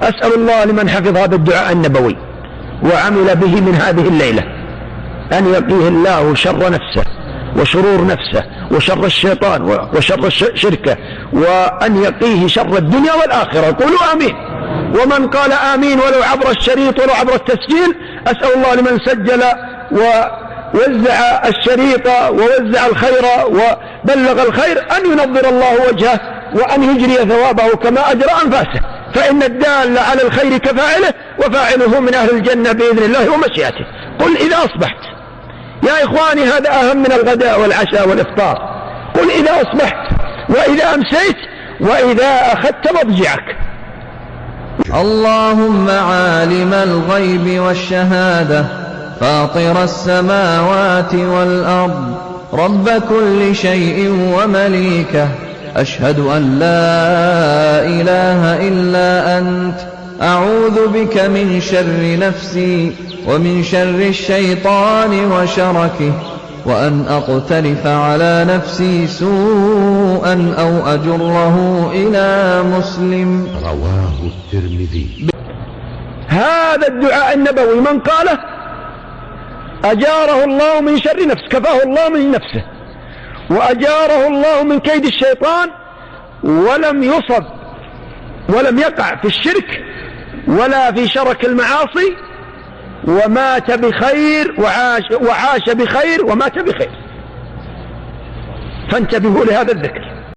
أسأل الله لمن حفظ هذا الدعاء النبوي وعمل به من هذه الليلة أن يقيه الله شر نفسه وشرور نفسه وشر الشيطان وشر شركه، وأن يقيه شر الدنيا والآخرة. قولوا آمين. ومن قال آمين ولو عبر الشريط ولو عبر التسجيل، أسأل الله لمن سجل ووزع الشريط ووزع الخير وبلغ الخير أن ينظر الله وجهه وأن يجري ثوابه كما أجرى أنفاسه، فإن الدال على الخير كفاعله، وفاعله من أهل الجنة بإذن الله ومشيئته. قل إذا أصبحت، يا إخواني هذا أهم من الغداء والعشاء والإفطار. قل إذا أصبحت وإذا أمسيت وإذا أخذت مضجعك. اللهم عالم الغيب والشهادة فاطر السماوات والأرض رب كل شيء ومليكه، أشهد أن لا إله إلا أنت، أعوذ بك من شر نفسي ومن شر الشيطان وشركه، وأن أقترف على نفسي سوءا أو أجره إلى مسلم. رواه الترمذي. هذا الدعاء النبوي من قاله أجاره الله من شر نفسه، كفاه الله من نفسه، وأجاره الله من كيد الشيطان، ولم يصب ولم يقع في الشرك ولا في شرك المعاصي، ومات بخير وعاش بخير ومات بخير. فانتبهوا لهذا الذكر.